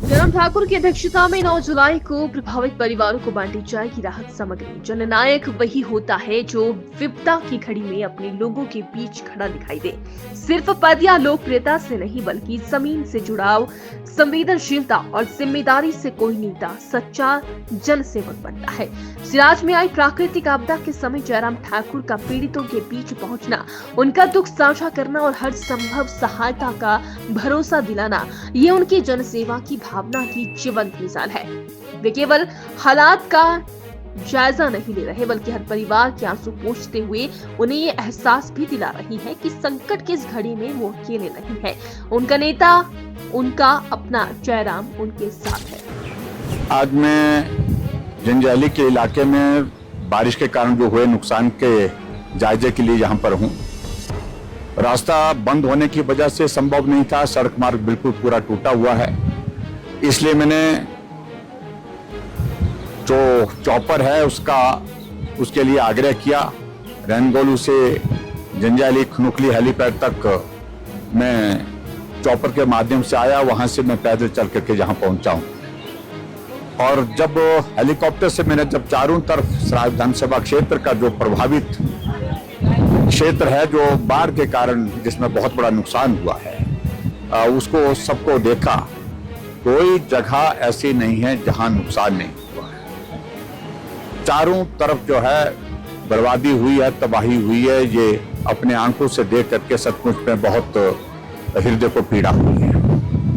जयराम ठाकुर की अध्यक्षता में 9 जुलाई को प्रभावित परिवारों को बांटी जाएगी राहत सामग्री। जननायक वही होता है जो विपदा की घड़ी में अपने लोगों के बीच खड़ा दिखाई दे। सिर्फ पद या लोकप्रियता से नहीं बल्कि जमीन से जुड़ाव, संवेदनशीलता और जिम्मेदारी से कोई नेता सच्चा जनसेवक बनता है। सिराज में आई प्राकृतिक आपदा के समय जयराम ठाकुर का पीड़ितों के बीच पहुंचना, उनका दुख साझा करना और हर संभव सहायता का भरोसा दिलाना, ये उनकी जनसेवा की भावना की जीवंत मिसाल है। वे केवल हालात का जायजा नहीं ले रहे बल्कि हर परिवार के आंसू पोंछते हुए उन्हें ये एहसास भी दिला रही है कि संकट की इस घड़ी में वो अकेले नहीं है। उनका नेता, उनका अपना जयराम उनके साथ है। आज मैं जंजैहली के इलाके में बारिश के कारण जो हुए नुकसान के जायजे के लिए यहाँ पर हूँ। रास्ता बंद होने की वजह से संभव नहीं था, सड़क मार्ग बिल्कुल पूरा टूटा हुआ है। इसलिए मैंने जो चॉपर है उसके लिए आग्रह किया। रैनगोलू से जंजैहली खनुखली हेलीपैड तक मैं चॉपर के माध्यम से आया, वहां से मैं पैदल चल करके यहाँ पहुंचा हूँ। और जब हेलीकॉप्टर से मैंने जब चारों तरफ सराय विधानसभा क्षेत्र का जो प्रभावित क्षेत्र है, जो बाढ़ के कारण जिसमें बहुत बड़ा नुकसान हुआ है, उसको सबको देखा, कोई जगह ऐसी नहीं है जहां नुकसान नहीं हुआ है। चारों तरफ जो है बर्बादी हुई है, तबाही हुई है। ये अपने आंखों से देख करके सचमुच में बहुत हृदय को पीड़ा हुई है।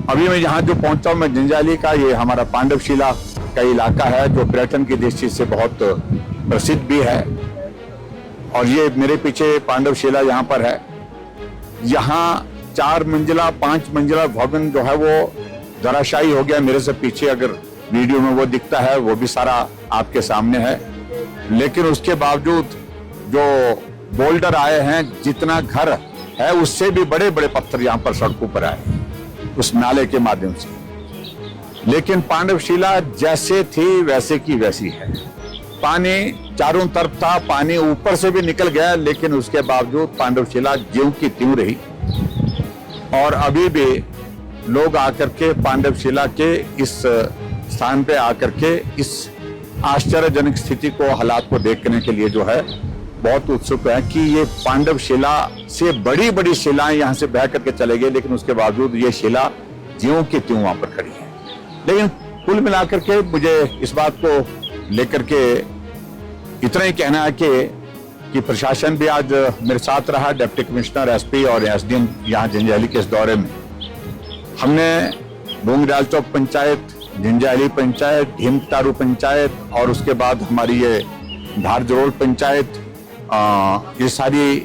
अभी मैं यहाँ जो पहुंचा हूँ, मैं जंजैहली का, ये हमारा पांडवशिला का इलाका है जो पर्यटन की दृष्टि से बहुत प्रसिद्ध भी है। और ये मेरे पीछे पांडवशिला यहाँ पर है। यहाँ 4 मंजिला 5 मंजिला भवन जो है वो धराशायी हो गया। मेरे से पीछे अगर वीडियो में वो दिखता है, वो भी सारा आपके सामने है। लेकिन उसके बावजूद जो बोल्डर आए हैं, जितना घर है उससे भी बड़े बड़े पत्थर यहाँ पर सड़कों पर आए उस नाले के माध्यम से। लेकिन पांडवशिला जैसे थी वैसे की वैसी है। पानी चारों तरफ था, पानी ऊपर से भी निकल गया, लेकिन उसके बावजूद पांडवशिला ज्यों की त्यों रही। और अभी भी लोग आकर के पांडवशिला के इस स्थान पे आकर के इस आश्चर्यजनक स्थिति को, हालात को देखने के लिए जो है बहुत उत्सुक है कि ये पांडवशिला से बड़ी बड़ी शिलाएं यहाँ से बह करके चले गए, लेकिन उसके बावजूद ये शिला ज्यों की त्यों वहां पर खड़ी है। लेकिन कुल मिलाकर के मुझे इस बात को लेकर के इतना ही कहना है कि प्रशासन भी आज मेरे साथ रहा। डिप्टी कमिश्नर, एसपी और एसडीएम यहाँ जंजैहली के इस दौरे में हमने डोंगरयाल चौक पंचायत, जंजैहली पंचायत, भीमतारू पंचायत और उसके बाद हमारी ये धार जरोल पंचायत, ये सारी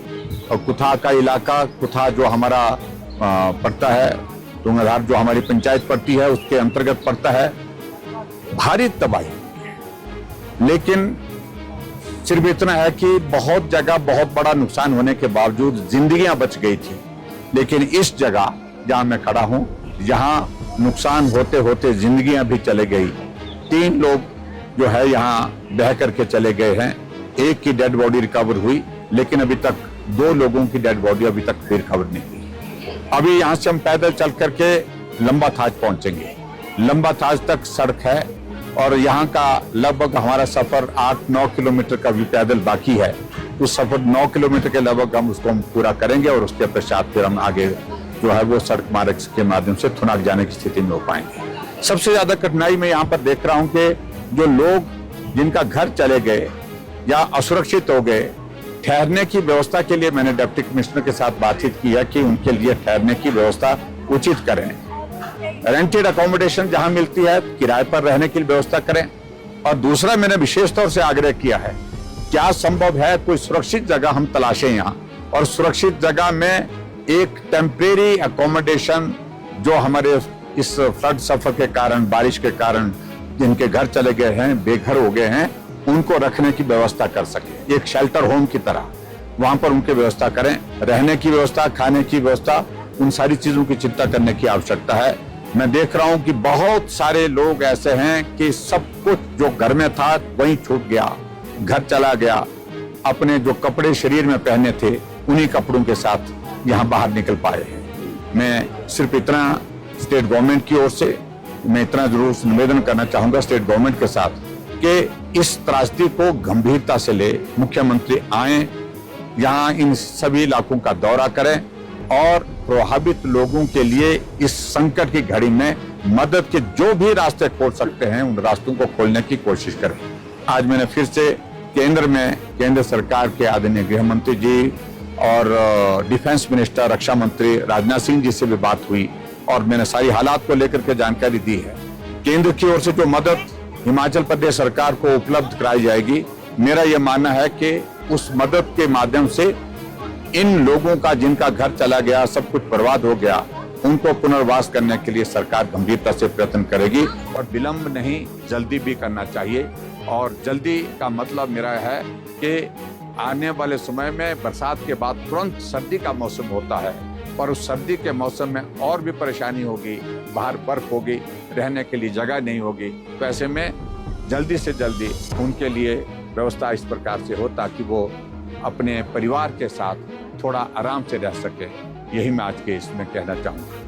कुथा का इलाका, कुथा जो हमारा पड़ता है, डोंगरधार जो हमारी पंचायत पड़ती है उसके अंतर्गत पड़ता है। भारी तबाही, लेकिन सिर्फ इतना है कि बहुत जगह बहुत बड़ा नुकसान होने के बावजूद जिंदगियां बच गई थी। लेकिन इस जगह जहां मैं खड़ा हूं, यहाँ नुकसान होते होते जिंदगियां भी चले गई। 3 लोग जो है यहाँ बह करके चले गए हैं। एक की डेड बॉडी रिकवर हुई, लेकिन अभी तक 2 लोगों की डेड बॉडी अभी तक भी रिकवर नहीं हुई। अभी यहाँ से हम पैदल चल करके लंबा थाज पहुंचेंगे। लंबा थाज तक सड़क है और यहाँ का लगभग हमारा सफर 8-9 किलोमीटर का भी पैदल बाकी है। उस सफर 9 किलोमीटर के लगभग हम उसको पूरा करेंगे और उसके पश्चात फिर हम आगे जो है वो सड़क मार्ग के माध्यम से थुनाक जाने की स्थिति में हो पाएंगे। सबसे ज्यादा कठिनाई मैं यहाँ पर देख रहा हूँ कि जो लोग जिनका घर चले गए या असुरक्षित हो गए, ठहरने की व्यवस्था के लिए मैंने डिप्टी कमिश्नर के साथ बातचीत की है कि उनके लिए ठहरने की व्यवस्था उचित करें। रेंटेड अकोमोडेशन जहां मिलती है किराए पर रहने की व्यवस्था करें। और दूसरा मैंने विशेष तौर से आग्रह किया है, क्या संभव है कोई सुरक्षित जगह हम तलाशें यहाँ, और सुरक्षित जगह में एक टेम्परेरी अकोमोडेशन जो हमारे इस फ्लड सफर के कारण, बारिश के कारण जिनके घर चले गए हैं, बेघर हो गए हैं, उनको रखने की व्यवस्था कर सके। एक शेल्टर होम की तरह वहां पर उनकी व्यवस्था करें। रहने की व्यवस्था, खाने की व्यवस्था, उन सारी चीजों की चिंता करने की आवश्यकता है। मैं देख रहा हूं कि बहुत सारे लोग ऐसे हैं कि सब कुछ जो घर में था वहीं छूट गया, घर चला गया। अपने जो कपड़े शरीर में पहने थे उन्हीं कपड़ों के साथ यहाँ बाहर निकल पाए हैं। मैं सिर्फ इतना स्टेट गवर्नमेंट की ओर से मैं इतना जरूर निवेदन करना चाहूंगा स्टेट गवर्नमेंट के साथ कि इस त्रासदी को गंभीरता से ले, मुख्यमंत्री आए, यहाँ इन सभी इलाकों का दौरा करें और प्रभावित लोगों के लिए इस संकट की घड़ी में मदद के जो भी रास्ते खोल सकते हैं उन रास्तों को खोलने की कोशिश करें। आज मैंने फिर से केंद्र सरकार के आदरणीय गृह मंत्री जी और डिफेंस मिनिस्टर रक्षा मंत्री राजनाथ सिंह जी से भी बात हुई और मैंने सारी हालात को लेकर के जानकारी दी है। केंद्र की ओर से जो मदद हिमाचल प्रदेश सरकार को उपलब्ध कराई जाएगी, मेरा यह मानना है कि उस मदद के माध्यम से इन लोगों का जिनका घर चला गया, सब कुछ बर्बाद हो गया, उनको पुनर्वास करने के लिए सरकार गंभीरता से प्रयत्न करेगी और विलंब नहीं, जल्दी भी करना चाहिए। और जल्दी का मतलब मेरा है कि आने वाले समय में बरसात के बाद तुरंत सर्दी का मौसम होता है और उस सर्दी के मौसम में और भी परेशानी होगी, बाहर बर्फ होगी, रहने के लिए जगह नहीं होगी। तो ऐसे में जल्दी से जल्दी उनके लिए व्यवस्था इस प्रकार से हो ताकि वो अपने परिवार के साथ थोड़ा आराम से रह सके। यही मैं आज के इसमें कहना चाहूँगा।